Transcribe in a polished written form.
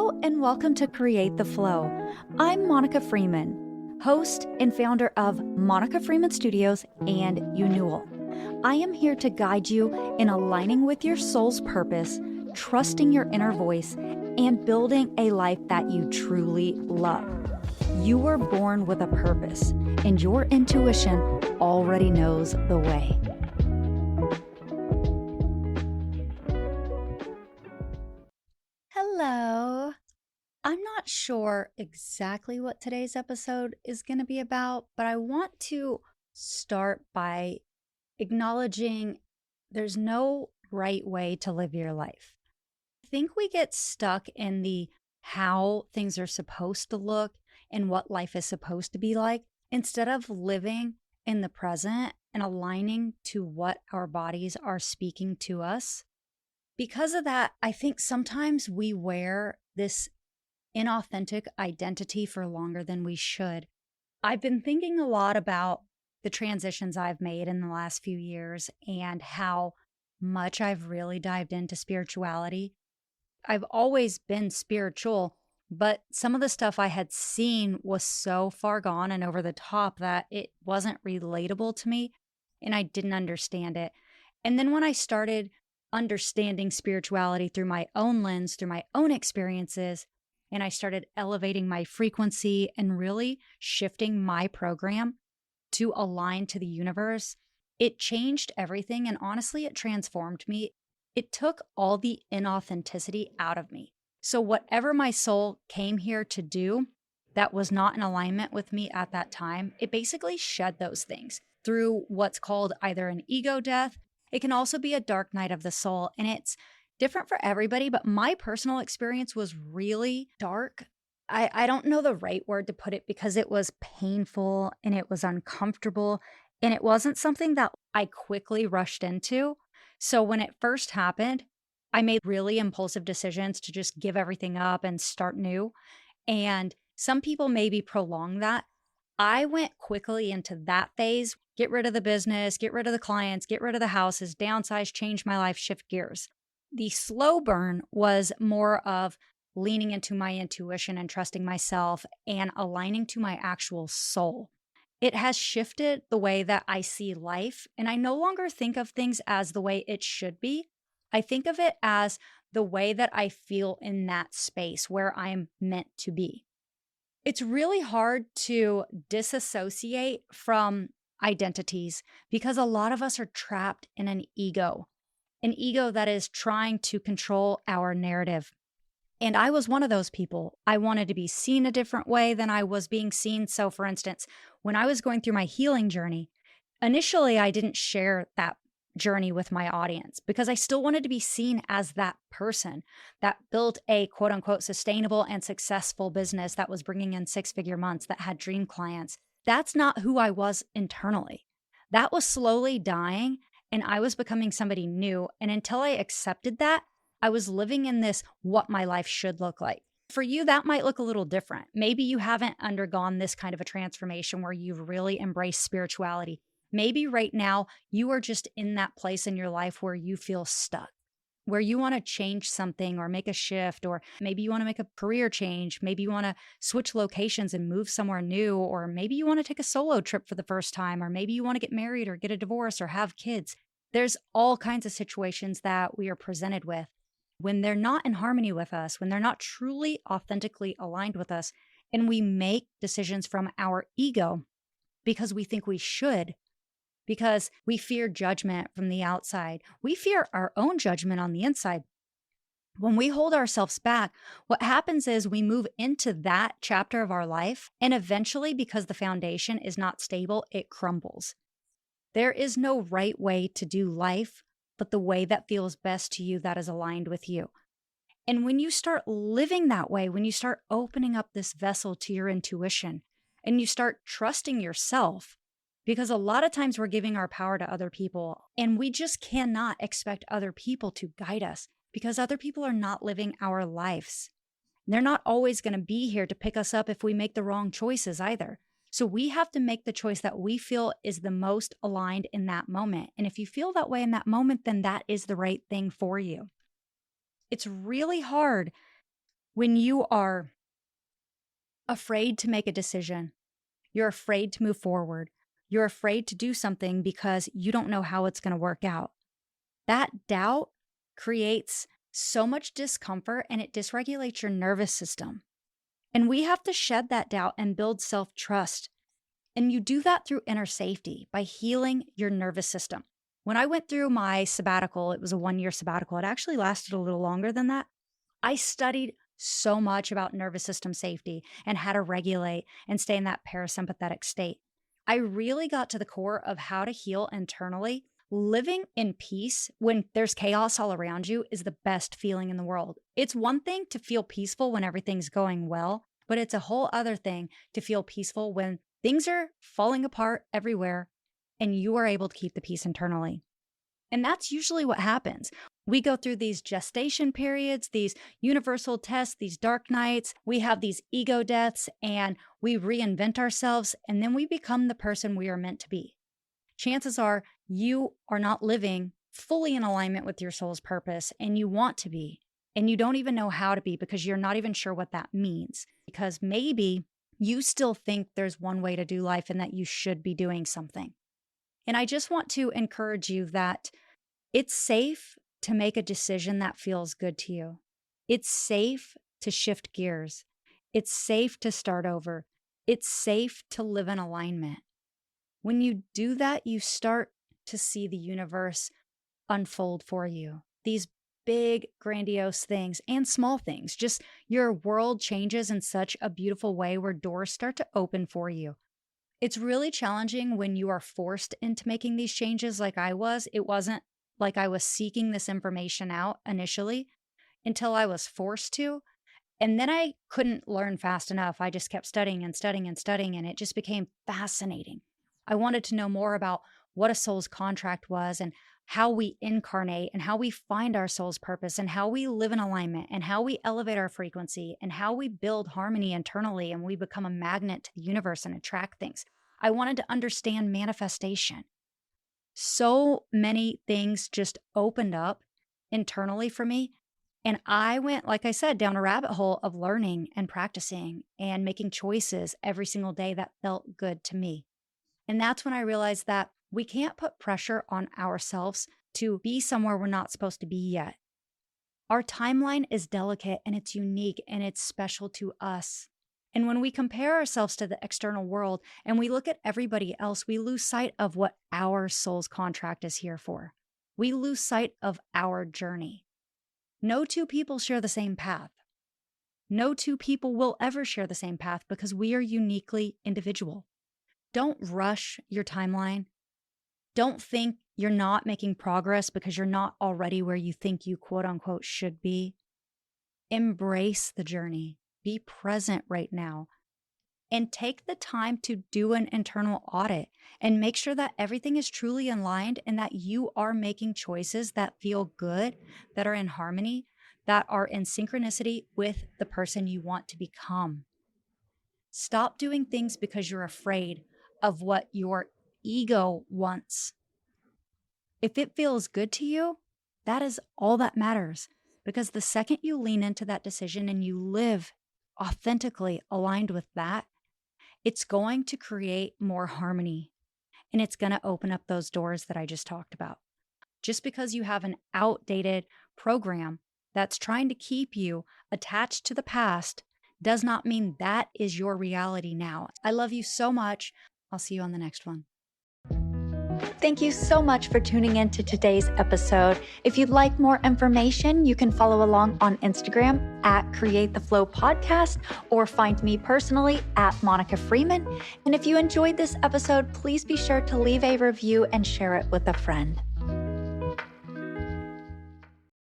Hello and welcome to Create the Flow. I'm Monica Freeman, host and founder of Monica Freeman Studios and Unewell. I am here to guide you in aligning with your soul's purpose, trusting your inner voice, and building a life that you truly love. You were born with a purpose, and your intuition already knows the way. Hello. I'm not sure exactly what today's episode is going to be about, but I want to start by acknowledging there's no right way to live your life. I think we get stuck in the how things are supposed to look and what life is supposed to be like instead of living in the present and aligning to what our bodies are speaking to us. Because of that, I think sometimes we wear this inauthentic identity for longer than we should. I've been thinking a lot about the transitions I've made in the last few years and how much I've really dived into spirituality. I've always been spiritual, but some of the stuff I had seen was so far gone and over the top that it wasn't relatable to me and I didn't understand it. And then when I started understanding spirituality through my own lens, through my own experiences, and I started elevating my frequency and really shifting my program to align to the universe, it changed everything. And honestly, it transformed me. It took all the inauthenticity out of me. So whatever my soul came here to do that was not in alignment with me at that time, it basically shed those things through what's called either an ego death. It can also be a dark night of the soul, and it's different for everybody, but my personal experience was really dark. I don't know the right word to put it because it was painful and it was uncomfortable, and it wasn't something that I quickly rushed into. So when it first happened, I made really impulsive decisions to just give everything up and start new. And some people maybe prolong that. I went quickly into that phase, get rid of the business, get rid of the clients, get rid of the houses, downsize, change my life, shift gears. The slow burn was more of leaning into my intuition and trusting myself and aligning to my actual soul. It has shifted the way that I see life, and I no longer think of things as the way it should be. I think of it as the way that I feel in that space where I'm meant to be. It's really hard to disassociate from identities because a lot of us are trapped in an ego that is trying to control our narrative. And I was one of those people. I wanted to be seen a different way than I was being seen. So, for instance, when I was going through my healing journey, initially I didn't share that journey with my audience because I still wanted to be seen as that person that built a quote unquote sustainable and successful business that was bringing in 6-figure months, that had dream clients. That's not who I was internally. That was slowly dying and I was becoming somebody new. And until I accepted that, I was living in this what my life should look like. For you, that might look a little different. Maybe you haven't undergone this kind of a transformation where you've really embraced spirituality. Maybe right now you are just in that place in your life where you feel stuck, where you want to change something or make a shift, or maybe you want to make a career change. Maybe you want to switch locations and move somewhere new, or maybe you want to take a solo trip for the first time, or maybe you want to get married or get a divorce or have kids. There's all kinds of situations that we are presented with. When they're not in harmony with us, when they're not truly authentically aligned with us, and we make decisions from our ego because we think we should, because we fear judgment from the outside. We fear our own judgment on the inside. When we hold ourselves back, what happens is we move into that chapter of our life, and eventually, because the foundation is not stable, it crumbles. There is no right way to do life, but the way that feels best to you, that is aligned with you. And when you start living that way, when you start opening up this vessel to your intuition and you start trusting yourself, because a lot of times we're giving our power to other people and we just cannot expect other people to guide us because other people are not living our lives. They're not always going to be here to pick us up if we make the wrong choices either. So we have to make the choice that we feel is the most aligned in that moment. And if you feel that way in that moment, then that is the right thing for you. It's really hard When you are afraid to make a decision, you're afraid to move forward, you're afraid to do something because you don't know how it's going to work out. That doubt creates so much discomfort and it dysregulates your nervous system. And we have to shed that doubt and build self-trust. And you do that through inner safety by healing your nervous system. When I went through my sabbatical, it was a 1-year sabbatical. It actually lasted a little longer than that. I studied so much about nervous system safety and how to regulate and stay in that parasympathetic state. I really got to the core of how to heal internally. Living in peace when there's chaos all around you is the best feeling in the world. It's one thing to feel peaceful when everything's going well, but it's a whole other thing to feel peaceful when things are falling apart everywhere and you are able to keep the peace internally. And that's usually what happens. We go through these gestation periods, these universal tests, these dark nights. We have these ego deaths and we reinvent ourselves and then we become the person we are meant to be. Chances are you are not living fully in alignment with your soul's purpose and you want to be, and you don't even know how to be because you're not even sure what that means. Because maybe you still think there's one way to do life and that you should be doing something. And I just want to encourage you that it's safe to make a decision that feels good to you. It's safe to shift gears. It's safe to start over. It's safe to live in alignment. When you do that, you start to see the universe unfold for you. These big, grandiose things and small things. Just your world changes in such a beautiful way where doors start to open for you. It's really challenging when you are forced into making these changes like I was. It wasn't like I was seeking this information out initially until I was forced to. And then I couldn't learn fast enough. I just kept studying and studying and studying, and it just became fascinating. I wanted to know more about what a soul's contract was and how we incarnate and how we find our soul's purpose and how we live in alignment and how we elevate our frequency and how we build harmony internally and we become a magnet to the universe and attract things. I wanted to understand manifestation. So many things just opened up internally for me. And I went, like I said, down a rabbit hole of learning and practicing and making choices every single day that felt good to me. And that's when I realized that we can't put pressure on ourselves to be somewhere we're not supposed to be yet. Our timeline is delicate and it's unique and it's special to us. And when we compare ourselves to the external world and we look at everybody else, we lose sight of what our soul's contract is here for. We lose sight of our journey. No two people share the same path. No two people will ever share the same path because we are uniquely individual. Don't rush your timeline. Don't think you're not making progress because you're not already where you think you quote unquote should be. Embrace the journey. Be present right now. And take the time to do an internal audit and make sure that everything is truly aligned and that you are making choices that feel good, that are in harmony, that are in synchronicity with the person you want to become. Stop doing things because you're afraid of what your ego wants. If it feels good to you, that is all that matters. Because the second you lean into that decision and you live authentically aligned with that, it's going to create more harmony and it's going to open up those doors that I just talked about. Just because you have an outdated program that's trying to keep you attached to the past does not mean that is your reality now. I love you so much. I'll see you on the next one. Thank you so much for tuning in to today's episode. If you'd like more information, you can follow along on Instagram at Create the Flow Podcast or find me personally at Monica Freeman. And if you enjoyed this episode, please be sure to leave a review and share it with a friend.